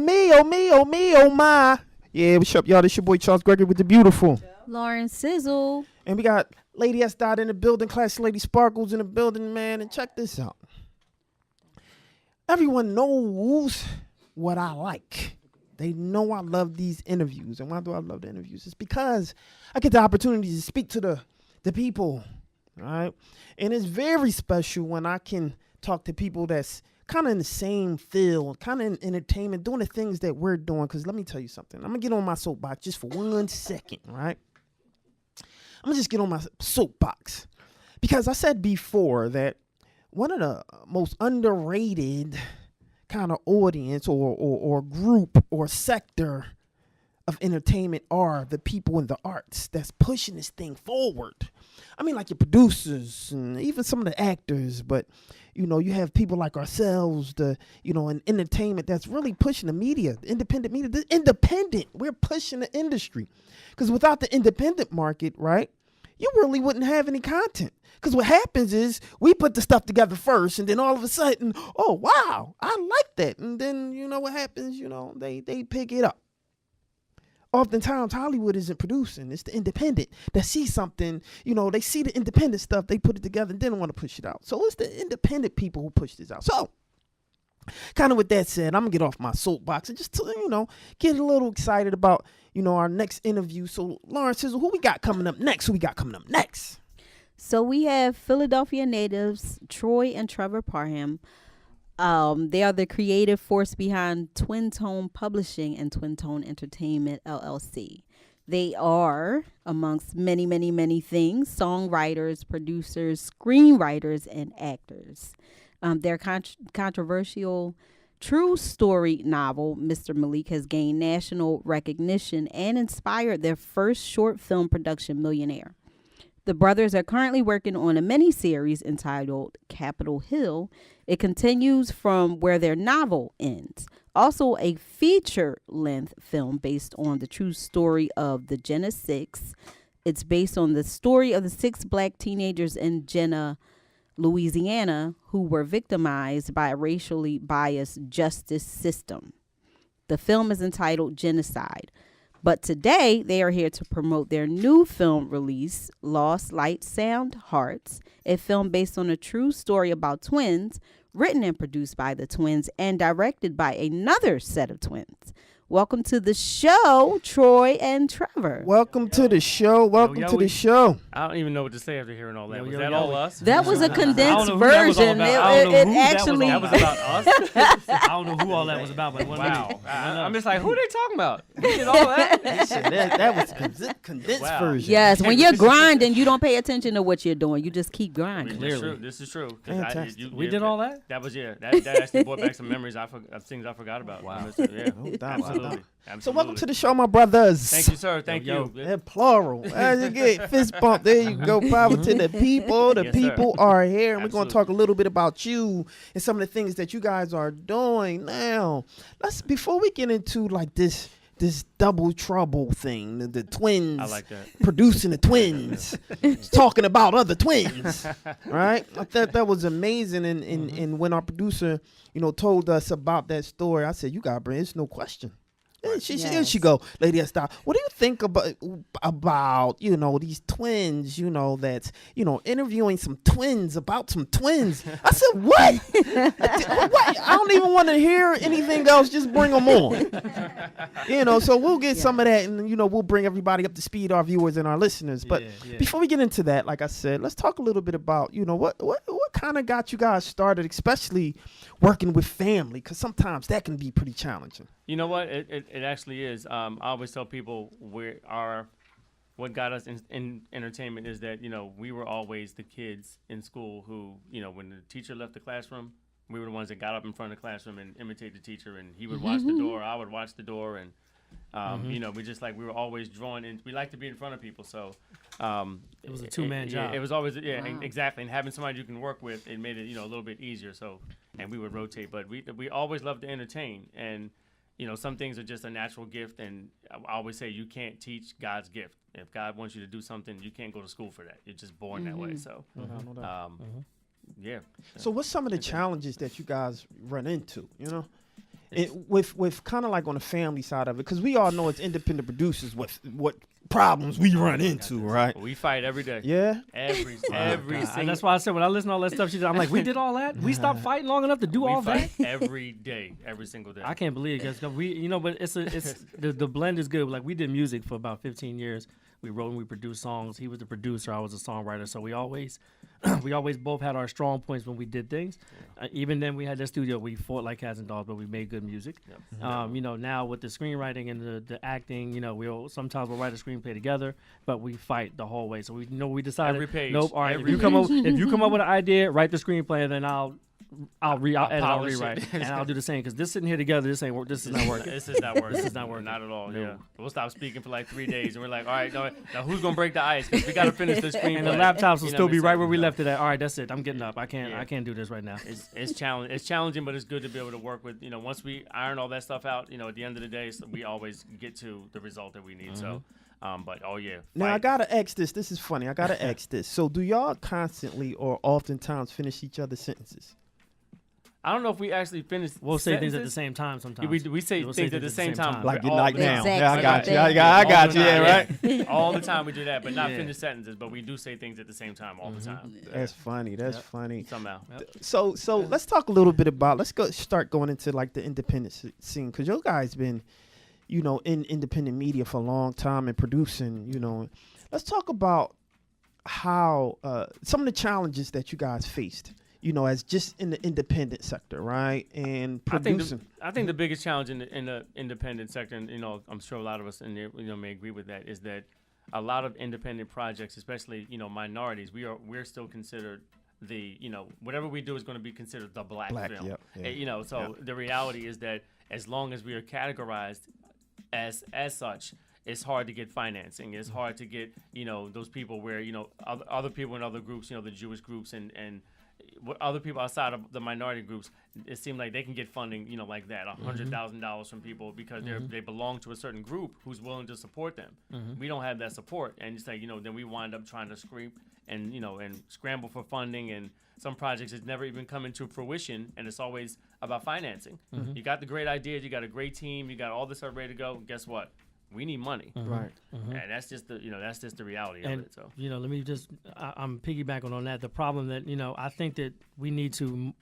me, oh me, oh me, oh my. Yeah, what's up, y'all? This your boy Charles Gregory with the beautiful Lauren Sizzle. And we got Lady S. Dot in the building, Classy Lady Sparkle's in the building, man. And check this out. Everyone knows what I like. They know I love these interviews. And why do I love the interviews? It's because I get the opportunity to speak to the people, all right? And it's very special when I can talk to people that's kind of in the same field, kind of in entertainment, doing the things that we're doing. Because let me tell you something. I'm going to get on my soapbox just for 1 second, right? I'm going to just get on my soapbox. Because I said before that one of the most underrated kind of audience or group or sector of entertainment are the people in the arts that's pushing this thing forward. I mean, like your producers and even some of the actors, but you know, you have people like ourselves, in entertainment that's really pushing the media, the independent media, we're pushing the industry. Because without the independent market, right, you really wouldn't have any content. Because what happens is we put the stuff together first, and then all of a sudden, oh, wow, I like that. And then, you know what happens? You know, they pick it up. Oftentimes, Hollywood isn't producing. It's the independent that see something, you know, they see the independent stuff, they put it together and then want to push it out. So it's the independent people who push this out. So kind of with that said, I'm going to get off my soapbox and just, get a little excited about, our next interview. So Lauren Sizzle, who we got coming up next? So we have Philadelphia natives Troy and Trevor Parham. They are the creative force behind Twiintone Publishing and Twiintone Entertainment, LLC. They are, amongst many, many, many things, songwriters, producers, screenwriters, and actors. Their controversial true story novel, Mr. MALIK, has gained national recognition and inspired their first short film production, Millionaire. The brothers are currently working on a miniseries entitled Capitol Hill. It continues from where their novel ends. Also, a feature-length film based on the true story of the Jenna Six. It's based on the story of the 6 black teenagers in Jenna, Louisiana, who were victimized by a racially biased justice system. The film is entitled Genocide. But today, they are here to promote their new film release, Lost Light Sound Hearts, a film based on a true story about twins, written and produced by the twins and directed by another set of twins. Welcome to the show, Troy and Trevor. Welcome to the show. To the show. I don't even know what to say after hearing all that. Was that all us? That was a condensed version. That was about us. I don't know who all that was about, but wow. I'm just like, who are they talking about? We did all that? that was condensed version. Yes, when you're grinding, you don't pay attention to what you're doing. You just keep grinding. This is true. We did all that? That was, that actually brought back some memories of things I forgot about. Wow. Absolutely. So welcome to the show, my brothers. Thank you, sir. Thank you. They're plural. As you get fist bump. There you go. Power to the people. The people are here. And we're going to talk a little bit about you and some of the things that you guys are doing now. Before we get into like this double trouble thing, the twins. I like that. Producing the twins. Talking about other twins. Right? I thought that was amazing. And when our producer, told us about that story, I said, you got to bring it. It's no question. Here she go, Lady S. Style. What do you think about these twins, that's, interviewing some twins about some twins? I said, what? What? I don't even want to hear anything else. Just bring them on. So we'll get some of that and, we'll bring everybody up to speed, our viewers and our listeners. But before we get into that, like I said, let's talk a little bit about, what kind of got you guys started, especially working with family, because sometimes that can be pretty challenging. You know what? It actually is. I always tell people what got us in entertainment is that, we were always the kids in school who, when the teacher left the classroom, we were the ones that got up in front of the classroom and imitate the teacher, and he would watch the door, I would watch the door, and we were always drawn in. We like to be in front of people, so it was a two-man job. It was always exactly, and having somebody you can work with, it made it a little bit easier. So, and we would rotate, but we always loved to entertain, and some things are just a natural gift, and I always say you can't teach God's gift. If God wants you to do something, you can't go to school for that. You're just born that way. So, So what's some of the challenges that you guys run into? with kind of like on the family side of it, because we all know it's independent producers what problems we run into, right? We fight every day. Yeah. Every And single. that's why I said when I listen to all that stuff, I'm like, we did all that. We stopped fighting long enough to do all we that. fight every day, every single day. I can't believe it, guys. We, but it's the blend is good. Like we did music for about 15 years. We wrote and we produced songs. He was the producer. I was a songwriter. So we always both had our strong points when we did things. Even then, we had the studio. We fought like cats and dogs, but we made good music. Yep. Now with the screenwriting and the acting, sometimes we'll write a screenplay together, but we fight the whole way. So we decided. Every page. Nope. All right. If you come up with an idea, write the screenplay, and then I'll edit, I'll rewrite, and I'll do the same. Because this sitting here together, this ain't work. This is not working. This is not working. This is not working. Not at all. No. Yeah, we'll stop speaking for like 3 days, and we're like, all right, now who's gonna break the ice? Because we gotta finish the screenplay. And the laptops will still be right where we left it at. All right, that's it. I'm getting up. I can't do this right now. It's challenging. It's challenging, but it's good to be able to work with. Once we iron all that stuff out, at the end of the day, we always get to the result that we need. Mm-hmm. So. But now I gotta ask this. This is funny. I gotta ask this. So, do y'all constantly or oftentimes finish each other's sentences? I don't know if we actually finish. We'll say things at the same time sometimes. We say things at the same time. Like good night now. Exactly. Yeah, I got you. I got you. Yeah, right. All the time we do that, but not finish sentences. But we do say things at the same time all the time. That's funny. That's funny. Somehow. So let's talk a little bit about. Let's start going into like the independent scene, because your guys been, in independent media for a long time and producing. Let's talk about how some of the challenges that you guys faced. As just in the independent sector, right? And producing. I think the biggest challenge in the independent sector, and I'm sure a lot of us in there, may agree with that, is that a lot of independent projects, especially minorities, we're still considered the whatever we do is going to be considered the black film. Yep. The reality is that as long as we are categorized as such, it's hard to get financing. It's hard to get those people where other people in other groups, the Jewish groups and other people outside of the minority groups, it seems like they can get funding, like that, $100,000 from people because they belong to a certain group who's willing to support them. We don't have that support, and it's like then we wind up trying to scrape and and scramble for funding, and some projects has never even come into fruition, and it's always about financing. You got the great ideas, you got a great team, you got all this stuff ready to go. Guess what? We need money, right? And that's just the reality of it. So let me just I'm piggybacking on that. The problem that I think that we need to.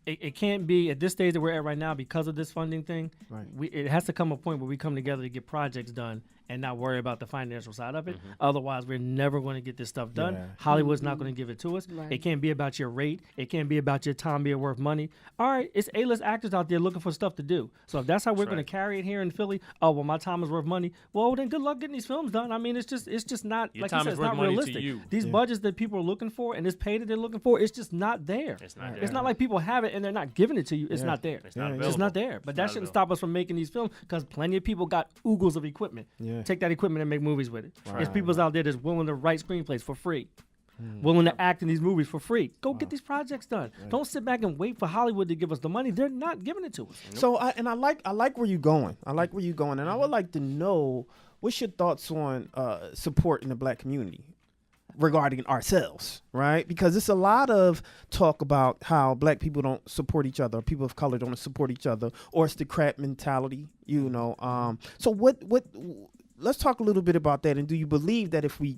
It can't be at this stage that we're at right now because of this funding thing. Right. It has to come a point where we come together to get projects done and not worry about the financial side of it. Otherwise, we're never going to get this stuff done. Yeah. Hollywood's not going to give it to us. Right. It can't be about your rate. It can't be about your time being worth money. All right, it's A-list actors out there looking for stuff to do. So if that's how we're going to carry it here in Philly, my time is worth money. Well, then good luck getting these films done. I mean, it's just not your like time you said, is it's worth not money realistic. to you. These budgets that people are looking for and this pay that they're looking for, it's just not there. It's not there. It's not like people have it and they're not giving it to you. It's not there. It's not It's just not there. But that shouldn't stop us from making these films because plenty of people got oogles of equipment. Yeah. Take that equipment and make movies with it. Right. There's people out there that's willing to write screenplays for free, willing to act in these movies for free. Go get these projects done. Right. Don't sit back and wait for Hollywood to give us the money. They're not giving it to us. So I like where you're going. I would like to know what's your thoughts on support in the black community regarding ourselves, right? Because it's a lot of talk about how black people don't support each other, or people of color don't support each other, or it's the crap mentality, So what? Let's talk a little bit about that. And do you believe that if we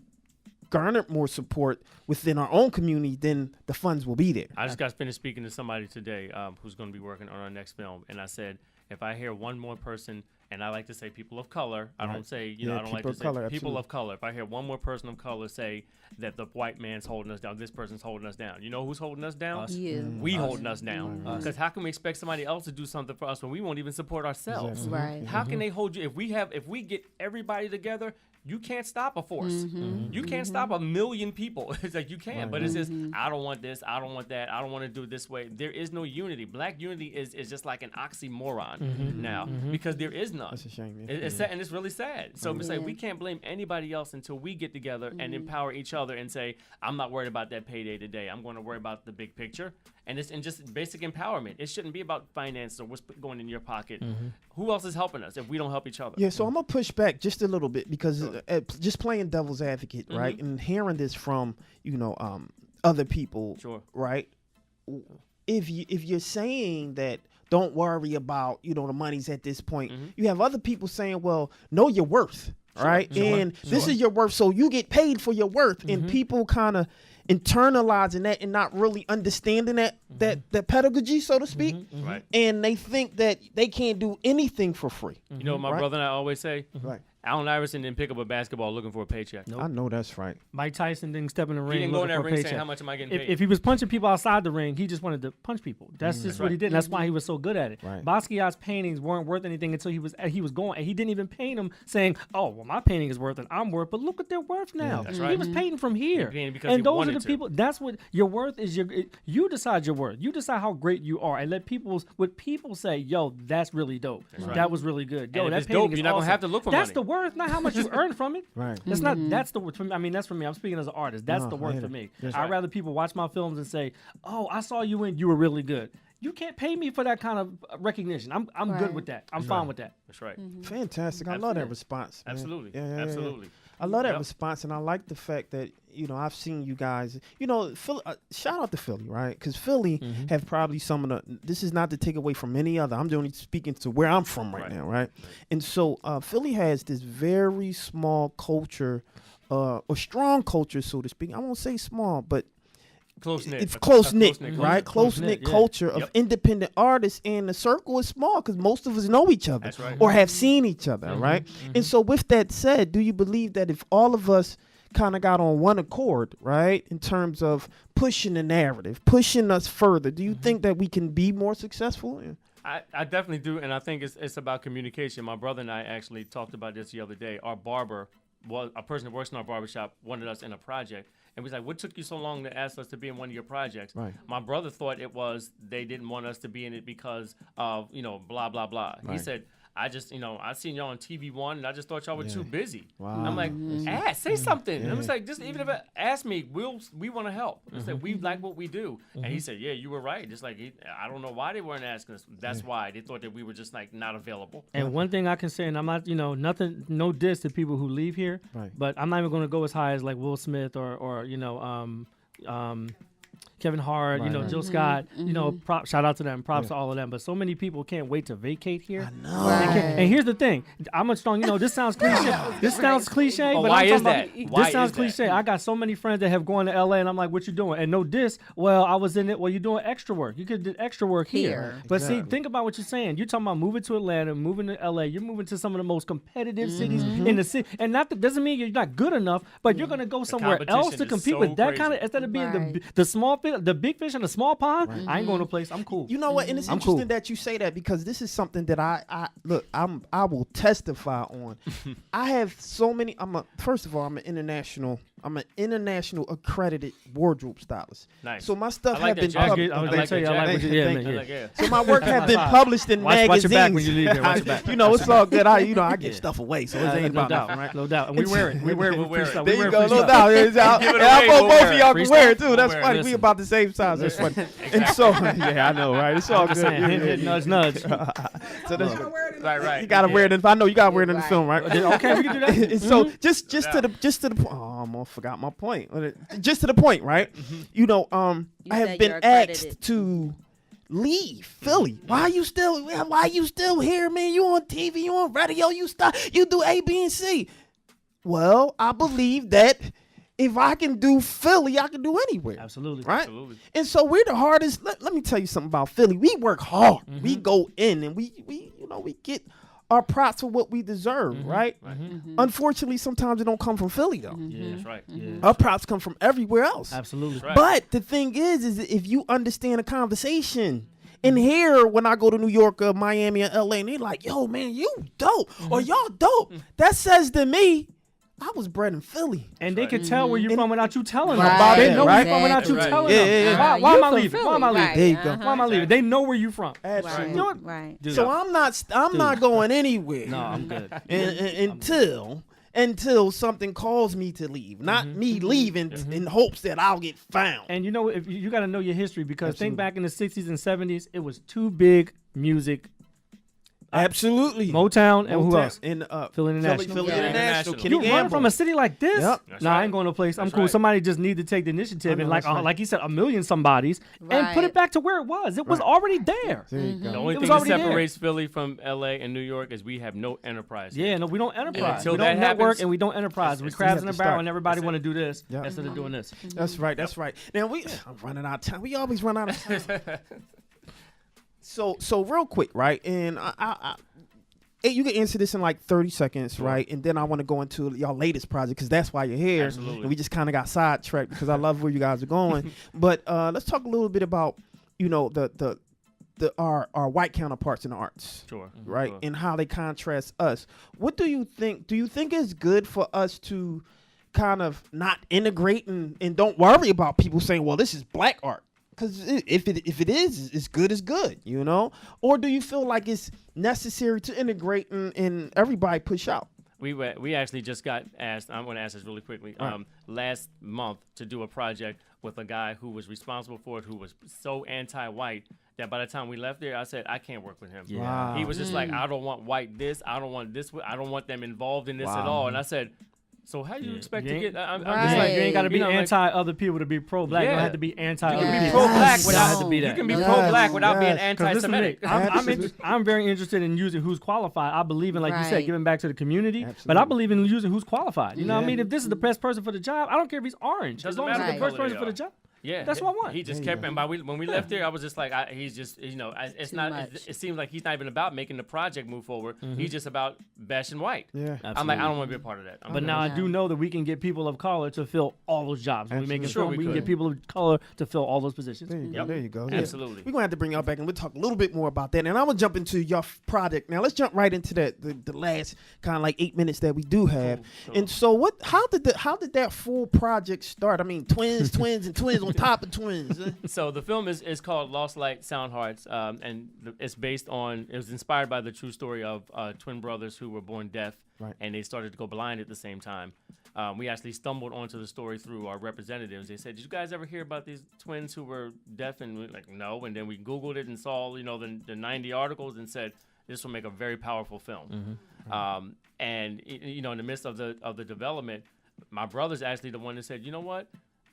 garnered more support within our own community, then the funds will be there? I just got finished speaking to somebody today who's going to be working on our next film, and I said, if I hear one more person, and I like to say people of color, I don't say, I don't like to say people of color. If I hear one more person of color say that the white man's holding us down, this person's holding us down, you know who's holding us down? Us. You. We holding us down. Because how can we expect somebody else to do something for us when we won't even support ourselves? Exactly. Right. How can they hold you? If we get everybody together, you can't stop a force. You can't stop 1 million people. It's like you can't. But it's just, I don't want this, I don't want that, I don't want to do it this way. There is no unity. Black unity is just like an oxymoron now because there is none. That's a shame. It's sad, and it's really sad. So it's like we can't blame anybody else until we get together and empower each other and say, I'm not worried about that payday today. I'm going to worry about the big picture. And just basic empowerment. It shouldn't be about finance or what's going in your pocket. Who else is helping us if we don't help each other? Yeah, so I'm going to push back just a little bit because just playing devil's advocate, right? And hearing this from, other people, Sure. right? If you're saying that don't worry about, the money's at this point. You have other people saying, well, know your worth, right? And this is your worth, so you get paid for your worth. And people kind of internalizing that and not really understanding that pedagogy, so to speak. Right. And they think that they can't do anything for free. You know what my brother and I always say? Right. Allen Iverson didn't pick up a basketball looking for a paycheck. I know that's right. Mike Tyson didn't step in the ring. He didn't go in that looking for a ring saying, paycheck. how much am I getting paid? If he was punching people outside the ring, he just wanted to punch people. That's just what he did. And that's why he was so good at it. Right. Basquiat's paintings weren't worth anything until he was going. And he didn't even paint them saying, "Oh, well, my painting is worth and I'm worth." But look what they're worth now. That's He right. was painting from here. He painted because he and those are wanted the to. people. That's what your worth is. You decide your worth. You decide how great you are, and let what people say. Yo, that's really dope. That was really good. Yo, And if that it's painting dope, is you're not gonna awesome. have to look for That's money. the worth, not how much you earn from it. Right. That's not. That's the. I mean, that's for me. I'm speaking as an artist. That's No, the I worth hear for it. me. That's I'd right. rather people watch my films and say, "Oh, I saw you and you were really good." You can't pay me for that kind of recognition. I'm Right. good with that. I'm fine with that. That's right. Fantastic. I love that response, man. Absolutely. Yeah. Absolutely. I love that Yep. response, and I like the fact that I've seen you guys. Philly, shout out to Philly, right? Because Philly have probably some of the. This is not to take away from any other. I'm only speaking to where I'm from right now, right? And so Philly has this very small culture, or strong culture, so to speak. I won't say small, but Close knit. it's close knit, close-knit right? Close knit yeah. culture of Yep. independent artists, and the circle is small because most of us know each other That's right. or have seen each other, right? And so, with that said, do you believe that if all of us kind of got on one accord, right, in terms of pushing the narrative, pushing us further, do you think that we can be more successful? I definitely do, and I think it's about communication. My brother and I actually talked about this the other day. Our barber, a person that works in our barbershop, wanted us in a project. And we was like, what took you so long to ask us to be in one of your projects? Right. My brother thought it was they didn't want us to be in it because of, blah, blah, blah. He Right. said, I just, I seen y'all on TV One, and I just thought y'all were too busy. Wow. I'm like, say something. And I was like, just even if ask me, we want to help. It's like, we like what we do. And he said, yeah, you were right. Just like, I don't know why they weren't asking us. That's why. They thought that we were just like not available. And one thing I can say, and I'm not, nothing, no diss to people who leave here, Right. but I'm not even going to go as high as like Will Smith or Kevin Hart, Right. Jill Scott, shout out to them, props to all of them. But so many people can't wait to vacate here. No. And here's the thing, I'm a strong, this sounds cliche. This sounds cliche, But but why I'm is talking that? about, Why this sounds is that? cliche. I got so many friends that have gone to LA and I'm like, what you doing? And no diss. Well, I was in it. Well, you're doing extra work. You could do extra work here. But see, think about what you're saying. You're talking about moving to Atlanta, moving to LA. You're moving to some of the most competitive cities in the city. And not that doesn't mean you're not good enough, but you're going to go somewhere else to competition compete is with so that kind of, crazy. instead of being Right. the small fish, the big fish in the small pond. I ain't going to a place. I'm cool. You know what? And it's I'm interesting cool. that you say that because this is something that I will testify on. I have so many. First of all, I'm an international accredited wardrobe stylist. Nice. So my stuff I like have that been jacket. published. I was I gonna like tell you, that I like what jacket. you, yeah, Thank man. you. I like, yeah. So my work have been published in Watch magazines. your back when you leave here. Watch your back. It's all good. I get stuff away, so it ain't No about doubt, nothing, right? no doubt. And we wear it. We wear it. We'll wear it. freestyle. There We you wear go, it no freestyle. doubt. It's out. Give it And I away, hope we'll both wear of it. y'all can wear it too. That's We'll wear it. funny. We Listen. about the same size. That's funny. And so, yeah, I know, right? It's all I'm good. just saying, hint, nudge, nudge. So that's Right. you gotta wear it. I know you gotta wear it in the Right. film, right? Okay, we can do that. And so just to the point. Oh, I almost forgot my point. Just to the point, right? I have said been you're asked accredited. to leave Philly. Why are you still here, man? You on TV, you on radio, you do A, B, and C. Well, I believe that if I can do Philly, I can do anywhere. Absolutely. Right? Absolutely. And so we're the hardest. Let me tell you something about Philly. We work hard. We go in and we get our props for what we deserve, right? Unfortunately, sometimes it don't come from Philly though. Yeah, That's right. yeah. Our props come from everywhere else. Absolutely. Right. But the thing is that if you understand the conversation, and here when I go to New York or Miami or LA, and they're like, "Yo, man, you dope," or "Y'all dope," that says to me, I was bred in Philly. And they can tell where you're from without you telling them. Right, They know where right. you're from without you Right. telling Yeah, them. yeah, yeah. Why You am I from leaving? Why Philly, am I leaving? right, There you go. Why am I leaving? They know where you're from. Absolutely. You know what? Right. Dude, So I'm not going anywhere. No, I'm good. Until something calls me to leave, not me leaving in hopes that I'll get found. And if you got to know your history because Absolutely. think back in the 60s and 70s, it was two big music Absolutely. Motown and who else? In Philly International. Philly Yeah. International. You Kenny You run Gamble. from a city like this? Yep. That's Nah, I right. ain't going to a place. I'm That's cool. right. Somebody just need to take the initiative I know, and that's right. like you said, a million somebodies and put Right. it back to where it was. It was Right. already there. There you The go. only It thing was that already there. separates Philly from LA and New York is we have no enterprise. Yeah, no, we don't enterprise. until We that don't network happens, and we don't enterprise. We it's- crabs you in have a to barrel start. and everybody That's want to do this Yeah. instead of doing this. That's right. That's right. Now I'm running out of time. We always run out of time. So real quick, right? And hey, you can answer this in like 30 seconds, Sure. right? And then I want to go into y'all latest project because that's why you're here. Absolutely. And we just kind of got sidetracked because I love where you guys are going. But let's talk a little bit about our white counterparts in the arts. Sure. Right, Sure. and how they contrast us. What do you think? Do you think it's good for us to kind of not integrate and don't worry about people saying, "Well, this is black art"? Because if it is, it's good as good, you know. Or do you feel like it's necessary to integrate and everybody push out? We actually just got asked. I'm going to ask this really quickly. All right. Last month to do a project with a guy who was responsible for it, who was so anti-white that by the time we left there, I said I can't work with him. Yeah. Wow. He was just like, I don't want white this. I don't want this. I don't want them involved in this at all. And I said, so how do you expect You to ain't- get? I'm Right. just It's like you ain't got to you be know, like, anti other people to be pro black. You don't Yeah. have to be anti You other can be Yes. people. pro-black Yes. without. Don't have to be You that. can be Yes. pro-black without being Yes. 'Cause listen to me, anti-Semitic. I'm very interested in using who's qualified. I believe in, like you said, Right. giving back to the community. But Absolutely. I believe in using who's qualified. You know what I Yeah. mean? If this is the best person for the job, I don't care if he's orange. As Doesn't long as matter he's the what first color person they for the are. job. Yeah, That's what I want. He just There you kept, go. and when we left there, I was just like, he's just, it's Too not. much. It seems like he's not even about making the project move forward. He's just about bashing white. Yeah. I'm like, I don't want to be a part of that. But now I do know that we can get people of color to fill all those jobs. When we make a Absolutely. Sure film, we we can could. get people of color to fill all those positions. There you go. Yep. There you go. Yeah. Absolutely. We're gonna have to bring y'all back and we'll talk a little bit more about that. And I'm gonna jump into your project now. Let's jump right into that the last kind of like 8 minutes that we do have. Cool. And so how did that full project start? I mean, twins and twins on top of twins. So the film is called Lost Light, Sound Hearts, and it's based on. It was inspired by the true story of twin brothers who were born deaf, Right. and they started to go blind at the same time. We actually stumbled onto the story through our representatives. They said, "Did you guys ever hear about these twins who were deaf?" And we were like, "No." And then we Googled it and saw, the 90 articles and said, "This will make a very powerful film." And in the midst of the development, my brother's actually the one that said, "You know what?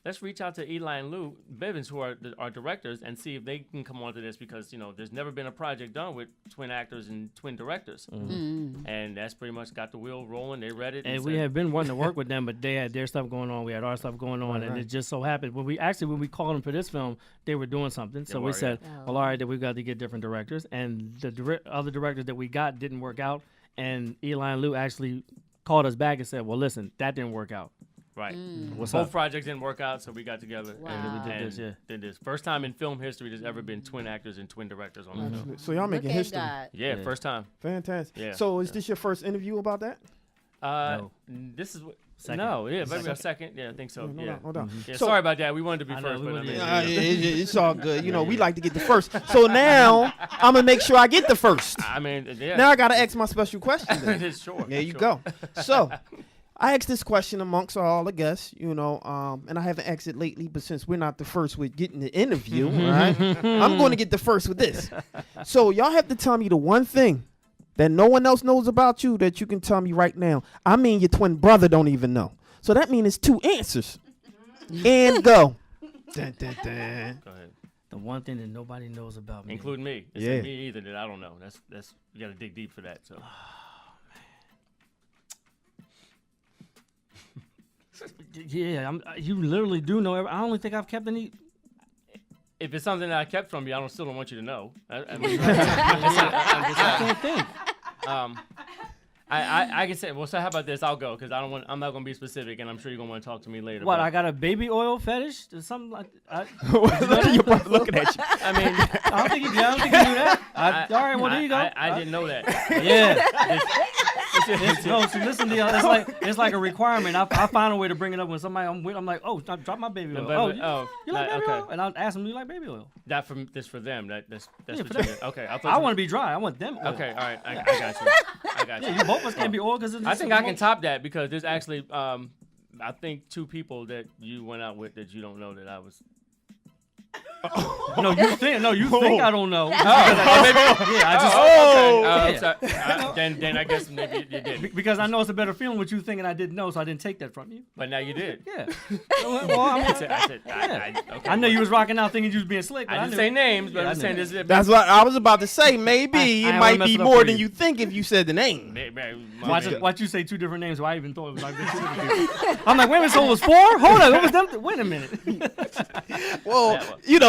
Let's reach out to Eli and Lou Bivens, who are our directors, and see if they can come onto this because, there's never been a project done with twin actors and twin directors." And that's pretty much got the wheel rolling. They read it. And we have been wanting to work with them, but they had their stuff going on. We had our stuff going on, and right. it just so happened when we called them for this film, they were doing something. So They we were, said, yeah. well, all right, then we've got to get different directors. And the other directors that we got didn't work out. And Eli and Lou actually called us back and said, well, listen, that didn't work out. Right. What's Both up? projects didn't work out, so we got together Wow. and We did this, yeah. did this. First time in film history there's ever been twin actors and twin directors on a film. So y'all making Look at history. God. Yeah, Yeah. first time. Fantastic. Yeah. So is this your first interview about that? No. This is what. Second. No, yeah, maybe a second. Yeah, I think so. No yeah. doubt, no doubt. Yeah, So- sorry about that. We wanted to be I know, first, we but I wanted mean, to- It's all good. We like to get the first. So now I'm gonna make sure I get the first. I mean, yeah. Now I gotta ask my special question. Then. Sure. There you sure. go. So I asked this question amongst all the guests, and I haven't asked it lately, but since we're not the first with getting the interview, right? I'm going to get the first with this. So y'all have to tell me the one thing that no one else knows about you that you can tell me right now. I mean, your twin brother don't even know. So that means it's 2 answers. And go. Dun, dun, dun. Go ahead. The one thing that nobody knows about me. Including me. It's Yeah. me either that I don't know. That's you got to dig deep for that. So. Yeah, you literally do know. I don't think I've kept any. If it's something that I kept from you, I still don't want you to know. I mean, I can't think. I can say. Well, so how about this? I'll go because I'm not going to be specific, and I'm sure you're going to want to talk to me later. What, but- I got a baby oil fetish? Or something like Look at your brother looking at you. I mean, I don't think you knew that. All right, well, there you go. I didn't know that. Yeah. No, so listen, Dion, it's like a requirement. I find a way to bring it up when somebody I'm with. I'm like, oh, drop my baby oil. You like baby oil? And I'll ask them, you like baby oil? This for them. That's Yeah, what for you them. did. Okay, I want to be dry. I want them oil. Okay, all right, I got you. I got you. Yeah, you both of us can't be oil because I think I can top that because there's actually I think 2 people that you went out with that you don't know that I was. No, you think I don't know. Maybe. Yeah, I just. Okay. I'm sorry. Then I guess maybe you did. Because I know it's a better feeling with you thinking I didn't know, so I didn't take that from you. But now you did. Yeah. Well, I know you was rocking out thinking you was being slick. But I didn't say names, but I'm saying this. That's what I was about to say. Maybe it might be more than you. you think if you said the name. Watch you say two different names. So I even thought it was like two different people. I'm like, wait a minute, so it was 4? Hold on, what was them? Wait a minute. Well,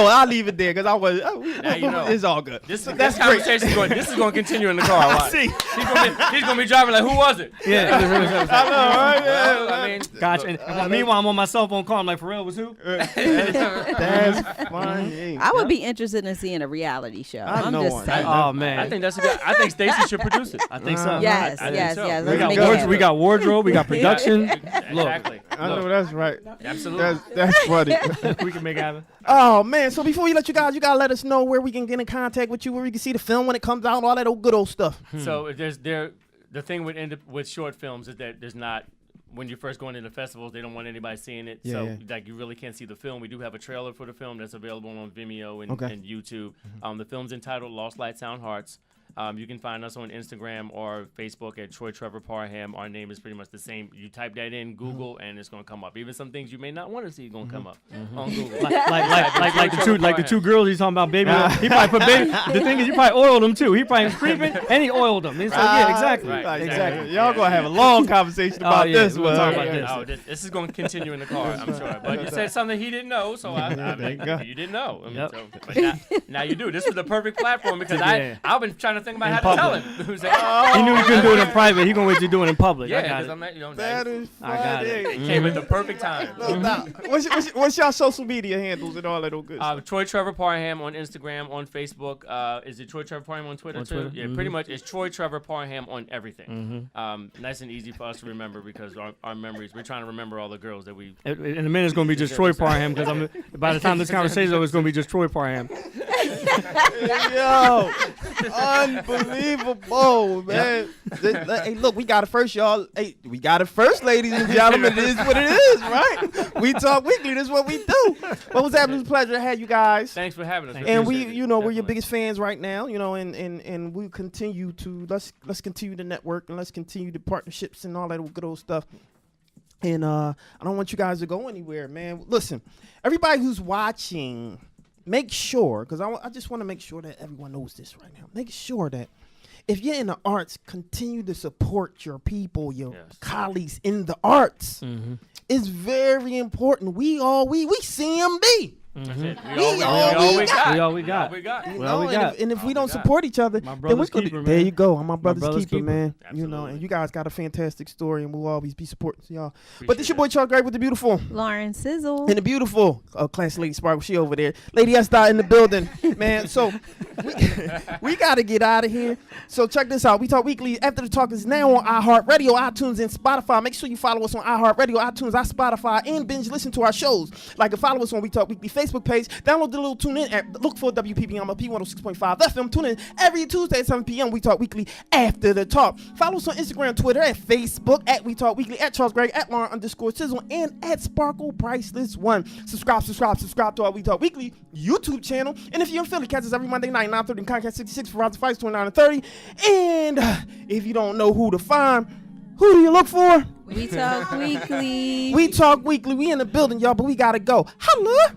I'll leave it there because I was. Now you know. It's all good. This conversation is going. This is going to continue in the car. Watch. See, he's going to be driving like, who was it? Yeah. I know, right? Yeah, I mean, gotcha. And meanwhile, I'm on my cell phone call. I'm like, for real, was who? That's funny. I would be interested in seeing a reality show. I'm know just one. saying. Oh man, I think that's a good. I think Stacey should produce it. I think so. Yes, I think yes, so. yes. We Let's got, make it happen. we got wardrobe, we got production. Exactly. I know that's right. Absolutely. That's funny. We can make it happen. Oh man! So before we let you guys, you gotta let us know where we can get in contact with you, where we can see the film when it comes out, all that old good old stuff. So the thing with short films is that there's not. When you're first going into festivals, they don't want anybody seeing it. Yeah. So like you really can't see the film. We do have a trailer for the film that's available on Vimeo and YouTube. The film's entitled Lost Light Sound Hearts. You can find us on Instagram or Facebook at Troy Trevor Parham. Our name is pretty much the same. You type that in Google and it's going to come up. Even some things you may not want to see going to come up on Google. like the two girls he's talking about, baby. He probably put baby. The thing is, you probably oiled them too. He probably was creeping and he oiled them. So, yeah, exactly. Right, Exactly. Y'all gonna have a long conversation about this. We'll talk about this. This is going to continue in the car, I'm sure. But you said something he didn't know, so you didn't know. But now you do. This was the perfect platform because I've been trying to think about how to tell him. He knew he couldn't do it in private. He gonna wait to do it in public. Yeah, because I'm not. That is funny. I got it. It came at the perfect time. What's y'all social media handles and all that old good stuff? Troy Trevor Parham on Instagram, on Facebook. Is it Troy Trevor Parham on Twitter too? Yeah, pretty much. It's Troy Trevor Parham on everything. Nice and easy for us to remember because our memories. We're trying to remember all the girls that we. In a minute, it's gonna be just Troy Parham because by the time this conversation is over, it's gonna be just Troy Parham. Yo, unbelievable, man. Hey, look, we got it first, y'all. Hey, we got it first, ladies and gentlemen. It is what it is, right? We talk weekly. This is what we do. What was absolute pleasure to have you guys. Thanks for having us. And we're your biggest fans right now, and we continue to let's continue the network and let's continue the partnerships and all that good old stuff. And I don't want you guys to go anywhere, man. Listen, everybody who's watching, make sure, because I just want to make sure that everyone knows this right now. Make sure that if you're in the arts, continue to support your people, your colleagues in the arts. It's very important. We CMB. We all we got. And if we don't support each other, then we're gonna there you go. I'm my brother's keeper, man. Absolutely. And you guys got a fantastic story, and we'll always be supporting y'all. But this your boy Chuck Gregory with the beautiful Lauren Sizzle. and the beautiful Classy Lady Sparkle. She over there. Lady S. in the building, man. So we got to get out of here. So check this out. We Talk Weekly. After the Talk is now on iHeartRadio, iTunes, and Spotify. Make sure you follow us on iHeartRadio, iTunes, Spotify, and binge listen to our shows. Like, follow us on We Talk Weekly Facebook page. Download the little TuneIn app. Look for WPPM or P106.5 FM. Tune in every Tuesday at 7 p.m. We Talk Weekly after the talk. Follow us on Instagram, Twitter, at Facebook, at We Talk Weekly, at Charles Greg, at Lauren_Sizzle, and at Sparkle Priceless One. Subscribe to our We Talk Weekly YouTube channel. And if you're in Philly, catch us every Monday night, 9:30 in Comcast 66 for Rounds of Fights, 29 and 30. And if you don't know who to find, who do you look for? We Talk Weekly. We Talk Weekly. We in the building, y'all, but we gotta go. Holla!